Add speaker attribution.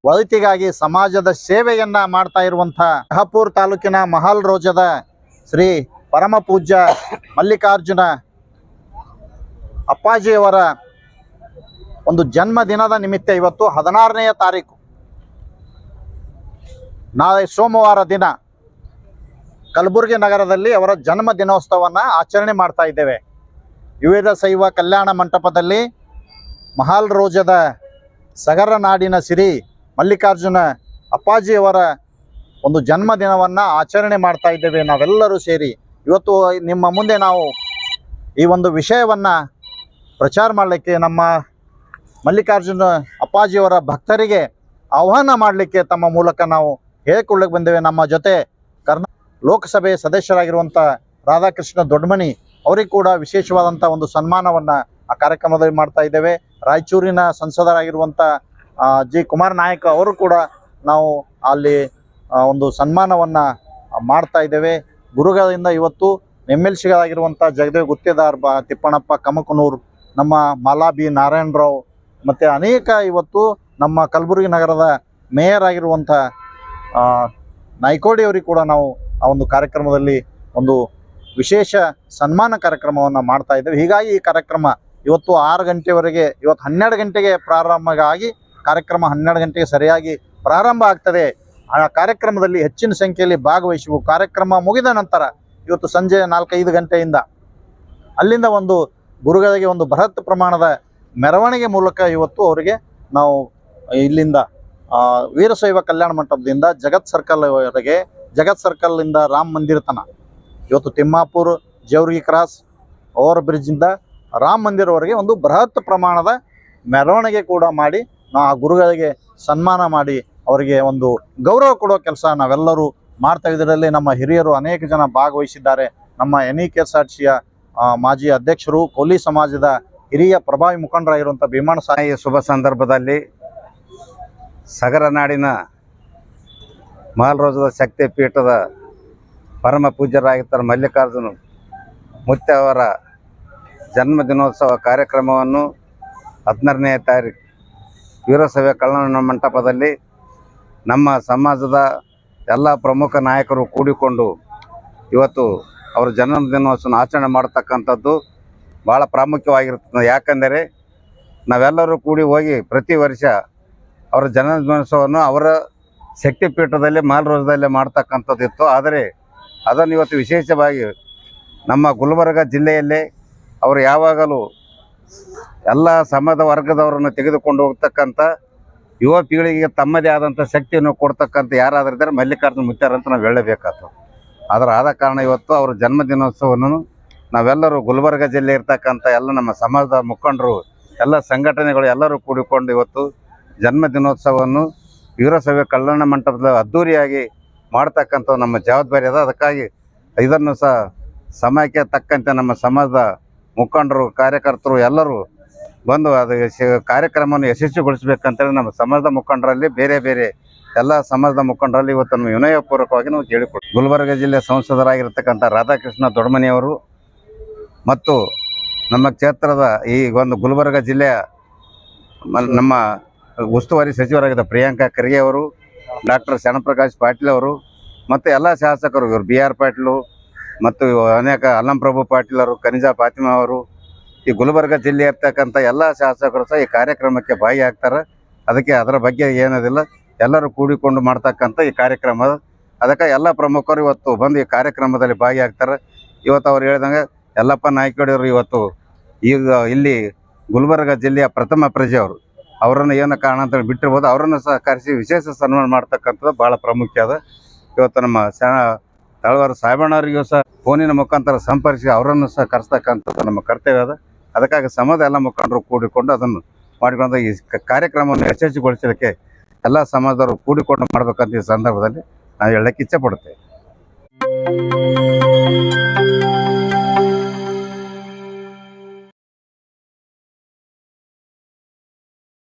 Speaker 1: ಒಳಿತಿಗಾಗಿ ಸಮಾಜದ ಸೇವೆಯನ್ನ ಮಾಡ್ತಾ ಇರುವಂತಹ ಶಹಾಪುರ ತಾಲೂಕಿನ ಮಹಾಲ್ ರೋಜದ ಶ್ರೀ ಪರಮ ಪೂಜ್ಯ ಮಲ್ಲಿಕಾರ್ಜುನ ಅಪ್ಪಾಜಿಯವರ ಒಂದು ಜನ್ಮದಿನದ ನಿಮಿತ್ತ ಇವತ್ತು 16ನೇ ತಾರೀಕು ನಾಳೆ ಸೋಮವಾರ ದಿನ ಕಲಬುರಗಿ ನಗರದಲ್ಲಿ ಅವರ ಜನ್ಮ ದಿನೋತ್ಸವವನ್ನು ಆಚರಣೆ ಮಾಡ್ತಾ ಇದ್ದೇವೆ. ವಿವಿಧ ಶೈವ ಕಲ್ಯಾಣ ಮಂಟಪದಲ್ಲಿ ಮಹಾಲ್ ರೋಜದ ಸಗರ ನಾಡಿನ ಶ್ರೀ ಮಲ್ಲಿಕಾರ್ಜುನ ಅಪ್ಪಾಜಿಯವರ ಒಂದು ಜನ್ಮದಿನವನ್ನು ಆಚರಣೆ ಮಾಡ್ತಾ ಇದ್ದೇವೆ. ನಾವೆಲ್ಲರೂ ಸೇರಿ ಇವತ್ತು ನಿಮ್ಮ ಮುಂದೆ ನಾವು ಈ ಒಂದು ವಿಷಯವನ್ನು ಪ್ರಚಾರ ಮಾಡಲಿಕ್ಕೆ, ನಮ್ಮ ಮಲ್ಲಿಕಾರ್ಜುನ ಅಪ್ಪಾಜಿಯವರ ಭಕ್ತರಿಗೆ ಆಹ್ವಾನ ಮಾಡಲಿಕ್ಕೆ ತಮ್ಮ ಮೂಲಕ ನಾವು ಹೇಳಿಕೊಳ್ಳಕ್ಕೆ ಬಂದೇವೆ. ನಮ್ಮ ಜೊತೆ ಲೋಕಸಭೆ ಸದಸ್ಯರಾಗಿರುವಂಥ ರಾಧಾಕೃಷ್ಣ ದೊಡ್ಡಮನಿ ಅವರಿಗೆ ಕೂಡ ವಿಶೇಷವಾದಂಥ ಒಂದು ಸನ್ಮಾನವನ್ನು ಆ ಕಾರ್ಯಕ್ರಮದಲ್ಲಿ ಮಾಡ್ತಾ ಇದ್ದೇವೆ. ರಾಯಚೂರಿನ ಸಂಸದರಾಗಿರುವಂಥ ಜಿ ಕುಮಾರ್ ನಾಯಕ್ ಅವರು ಕೂಡ ನಾವು ಅಲ್ಲಿ ಒಂದು ಸನ್ಮಾನವನ್ನು ಮಾಡ್ತಾ ಇದ್ದೇವೆ. ಗುರುಗಳಿಂದ ಇವತ್ತು MLCಗಳಾಗಿರುವಂಥ ಜಗದೇವ್ ಗುತ್ತೇದಾರ್, ತಿಪ್ಪಣಪ್ಪ ಕಮಕನೂರ್, ನಮ್ಮ ಮಾಲಾಬಿ ನಾರಾಯಣರಾವ್ ಮತ್ತು ಅನೇಕ ಇವತ್ತು ನಮ್ಮ ಕಲಬುರಗಿ ನಗರದ ಮೇಯರ್ ಆಗಿರುವಂಥ ನಾಯ್ಕೋಡಿ ಅವರಿಗೆ ಕೂಡ ನಾವು ಆ ಒಂದು ಕಾರ್ಯಕ್ರಮದಲ್ಲಿ ಒಂದು ವಿಶೇಷ ಸನ್ಮಾನ ಕಾರ್ಯಕ್ರಮವನ್ನು ಮಾಡ್ತಾ ಇದ್ದೇವೆ. ಹೀಗಾಗಿ ಈ ಕಾರ್ಯಕ್ರಮ ಇವತ್ತು 6 ಗಂಟೆವರೆಗೆ, ಇವತ್ತು 12 ಗಂಟೆಗೆ ಪ್ರಾರಂಭ ಆಗಿ ಕಾರ್ಯಕ್ರಮ 12 ಗಂಟೆಗೆ ಸರಿಯಾಗಿ ಪ್ರಾರಂಭ ಆಗ್ತದೆ. ಆ ಕಾರ್ಯಕ್ರಮದಲ್ಲಿ ಹೆಚ್ಚಿನ ಸಂಖ್ಯೆಯಲ್ಲಿ ಭಾಗವಹಿಸುವ ಕಾರ್ಯಕ್ರಮ ಮುಗಿದ ನಂತರ ಇವತ್ತು ಸಂಜೆ 4-5 ಗಂಟೆಯಿಂದ ಅಲ್ಲಿಂದ ಒಂದು ಗುರುಗಳಿಗೆ ಒಂದು ಬೃಹತ್ ಪ್ರಮಾಣದ ಮೆರವಣಿಗೆ ಮೂಲಕ ಇವತ್ತು ಅವರಿಗೆ ನಾವು ಇಲ್ಲಿಂದ ವೀರಶೈವ ಕಲ್ಯಾಣ ಮಂಟಪದಿಂದ ಜಗತ್ ಸರ್ಕಲ್ವರೆಗೆ, ಜಗತ್ ಸರ್ಕಲ್ನಿಂದ ರಾಮ ಮಂದಿರ ತನಕ ಇವತ್ತು ತಿಮ್ಮಾಪುರ ಜೇವರ್ಗಿ ಕ್ರಾಸ್ ಓವರ್ ಬ್ರಿಡ್ಜಿಂದ ರಾಮ ಮಂದಿರವರೆಗೆ ಒಂದು ಬೃಹತ್ ಪ್ರಮಾಣದ ಮೆರವಣಿಗೆ ಕೂಡ ಮಾಡಿ ನಾವು ಆ ಗುರುಗಳಿಗೆ ಸನ್ಮಾನ ಮಾಡಿ ಅವರಿಗೆ ಒಂದು ಗೌರವ ಕೊಡೋ ಕೆಲಸ ನಾವೆಲ್ಲರೂ ಮಾಡ್ತಾ ಇದರಲ್ಲಿ ನಮ್ಮ ಹಿರಿಯರು ಅನೇಕ ಜನ ಭಾಗವಹಿಸಿದ್ದಾರೆ. ನಮ್ಮ NEKSRTCಯ ಮಾಜಿ ಅಧ್ಯಕ್ಷರು, ಕೋಲಿ ಸಮಾಜದ ಹಿರಿಯ ಪ್ರಭಾವಿ ಮುಖಂಡರಾಗಿರುವಂಥ ಭೀಮಣ್ಣ ಸಾಯಿ
Speaker 2: ಶುಭ ಸಂದರ್ಭದಲ್ಲಿ ಸಗರ ನಾಡಿನ ಮಹಾಲ್ ರೋಜದ ಶಕ್ತಿ ಪೀಠದ ಪರಮ ಪೂಜ್ಯರಾಗಿರ್ತಾರೆ ಮಲ್ಲಿಕಾರ್ಜುನ ಮುತ್ಯ ಅವರ ಜನ್ಮದಿನೋತ್ಸವ ಕಾರ್ಯಕ್ರಮವನ್ನು 16ನೇ ತಾರೀಕು ವೀರಶೈವ ಕಲ್ಯಾಣ ಮಂಟಪದಲ್ಲಿ ನಮ್ಮ ಸಮಾಜದ ಎಲ್ಲ ಪ್ರಮುಖ ನಾಯಕರು ಕೂಡಿಕೊಂಡು ಇವತ್ತು ಅವರ ಜನ್ಮದಿನೋತ್ಸವ ಆಚರಣೆ ಮಾಡ್ತಕ್ಕಂಥದ್ದು ಭಾಳ ಪ್ರಾಮುಖ್ಯವಾಗಿರ್ತದೆ. ಯಾಕಂದರೆ ನಾವೆಲ್ಲರೂ ಕೂಡಿ ಹೋಗಿ ಪ್ರತಿ ವರ್ಷ ಅವರ ಜನ್ಮದಿನೋತ್ಸವವನ್ನು ಅವರ ಶಕ್ತಿಪೀಠದಲ್ಲಿ ಮಹಾಲ್ ರೋಜದಲ್ಲೇ ಮಾಡ್ತಕ್ಕಂಥದ್ದು ಇತ್ತು. ಆದರೆ ಅದನ್ನು ಇವತ್ತು ವಿಶೇಷವಾಗಿ ನಮ್ಮ ಗುಲ್ಬರ್ಗ ಜಿಲ್ಲೆಯಲ್ಲೇ ಅವರು ಯಾವಾಗಲೂ ಎಲ್ಲ ಸಮಾಜ ವರ್ಗದವರನ್ನು ತೆಗೆದುಕೊಂಡು ಹೋಗ್ತಕ್ಕಂಥ ಯುವ ಪೀಳಿಗೆಗೆ ತಮ್ಮದೇ ಆದಂಥ ಶಕ್ತಿಯನ್ನು ಕೊಡ್ತಕ್ಕಂಥ ಯಾರಾದರೂ ಇದ್ದರೆ ಮಲ್ಲಿಕಾರ್ಜುನ ಮುತ್ಯಾರ ಅಂತ ನಾವು ಹೇಳಬೇಕಾಗ್ತದೆ. ಆದ ಕಾರಣ ಇವತ್ತು ಅವರ ಜನ್ಮದಿನೋತ್ಸವವನ್ನು ನಾವೆಲ್ಲರೂ ಗುಲ್ಬರ್ಗ ಜಿಲ್ಲೆ ಇರ್ತಕ್ಕಂಥ ಎಲ್ಲ ನಮ್ಮ ಸಮಾಜದ ಮುಖಂಡರು, ಎಲ್ಲ ಸಂಘಟನೆಗಳು ಎಲ್ಲರೂ ಕೂಡಿಕೊಂಡು ಇವತ್ತು ಜನ್ಮದಿನೋತ್ಸವವನ್ನು ವೀರಶೈವ ಕಲ್ಯಾಣ ಮಂಟಪದ ಅದ್ಧೂರಿಯಾಗಿ ಮಾಡ್ತಕ್ಕಂಥ ನಮ್ಮ ಜವಾಬ್ದಾರಿ ಅದ. ಅದಕ್ಕಾಗಿ ಇದನ್ನು ಸಹ ಸಮಯಕ್ಕೆ ತಕ್ಕಂತೆ ನಮ್ಮ ಸಮಾಜದ ಮುಖಂಡರು, ಕಾರ್ಯಕರ್ತರು ಎಲ್ಲರೂ ಬಂದು ಅದು ಕಾರ್ಯಕ್ರಮವನ್ನು ಯಶಸ್ವಿಗೊಳಿಸಬೇಕಂತೇಳಿ ನಮ್ಮ ಸಮಾಜದ ಮುಖಂಡರಲ್ಲಿ ಬೇರೆ ಬೇರೆ ಎಲ್ಲ ಸಮಾಜದ ಮುಖಂಡರಲ್ಲಿ ಇವತ್ತು ನಮ್ಮ ವಿನಯಪೂರ್ವಕವಾಗಿ ನಾವು ಕೇಳಿಕೊಡ್ತೀವಿ. ಗುಲ್ಬರ್ಗ ಜಿಲ್ಲೆ ಸಂಸದರಾಗಿರ್ತಕ್ಕಂಥ ರಾಧಾಕೃಷ್ಣ ದೊಡ್ಡಮನಿಯವರು ಮತ್ತು ನಮ್ಮ ಕ್ಷೇತ್ರದ ಈ ಒಂದು ಗುಲ್ಬರ್ಗ ಜಿಲ್ಲೆಯ ನಮ್ಮ ಉಸ್ತುವಾರಿ ಸಚಿವರಾಗಿದ್ದ ಪ್ರಿಯಾಂಕಾ ಖರ್ಗೆ ಅವರು, ಡಾಕ್ಟರ್ ಶರಣಪ್ರಕಾಶ್ ಪಾಟೀಲ್ ಅವರು ಮತ್ತು ಎಲ್ಲ ಶಾಸಕರು, ಇವರು BR ಪಾಟೀಲು ಮತ್ತು ಅನೇಕ ಅಲ್ಲಂಪ್ರಭು ಪಾಟೀಲರು, ಕನಿಜಾ ಫಾತಿಮಾ ಅವರು, ಈ ಗುಲ್ಬರ್ಗ ಜಿಲ್ಲೆ ಇರ್ತಕ್ಕಂಥ ಎಲ್ಲ ಶಾಸಕರು ಸಹ ಈ ಕಾರ್ಯಕ್ರಮಕ್ಕೆ ಭಾಗಿಯಾಗ್ತಾರೆ. ಅದಕ್ಕೆ ಅದರ ಬಗ್ಗೆ ಏನದಿಲ್ಲ, ಎಲ್ಲರೂ ಕೂಡಿಕೊಂಡು ಮಾಡ್ತಕ್ಕಂಥ ಈ ಕಾರ್ಯಕ್ರಮ. ಅದಕ್ಕೆ ಎಲ್ಲ ಪ್ರಮುಖರು ಇವತ್ತು ಬಂದು ಈ ಕಾರ್ಯಕ್ರಮದಲ್ಲಿ ಭಾಗಿಯಾಗ್ತಾರೆ. ಇವತ್ತು ಅವ್ರು ಹೇಳಿದಂಗೆ ಯಲ್ಲಪ್ಪ ನಾಯ್ಕೋಡಿಯವರು ಇವತ್ತು ಈಗ ಇಲ್ಲಿ ಗುಲ್ಬರ್ಗ ಜಿಲ್ಲೆಯ ಪ್ರಥಮ ಪ್ರಜೆ ಅವರು, ಅವರನ್ನು ಏನೋ ಕಾರಣ ಅಂತ ಬಿಟ್ಟಿರ್ಬೋದು, ಅವರನ್ನು ಸಹ ಕರೆಸಿ ವಿಶೇಷ ಸನ್ಮಾನ ಮಾಡ್ತಕ್ಕಂಥದ್ದು ಭಾಳ ಪ್ರಾಮುಖ್ಯ ಅದ. ಇವತ್ತು ನಮ್ಮ ತಳವಾರ ಸಾಹೇಬಣ್ಣವರಿಗೂ ಸಹ ಫೋನಿನ ಮುಖಾಂತರ ಸಂಪರ್ಕಿಸಿ ಅವರನ್ನು ಸಹ ಕರೆಸ್ತಕ್ಕಂಥದ್ದು ನಮ್ಮ ಕರ್ತವ್ಯ ಅದ. ಅದಕ್ಕಾಗಿ ಸಮಾಜದ ಎಲ್ಲ ಮುಖಂಡರು ಕೂಡಿಕೊಂಡು ಅದನ್ನು ಮಾಡಿಕೊಂಡು ಈ ಕಾರ್ಯಕ್ರಮವನ್ನು ಯಶಸ್ವಿಗೊಳಿಸಲಿಕ್ಕೆ ಎಲ್ಲ ಸಮಾಜದವರು ಕೂಡಿಕೊಂಡು ಮಾಡಬೇಕಂತ ಈ ಸಂದರ್ಭದಲ್ಲಿ ನಾವು ಹೇಳಕ್ಕೆ ಇಚ್ಛೆ ಪಡುತ್ತೇವೆ.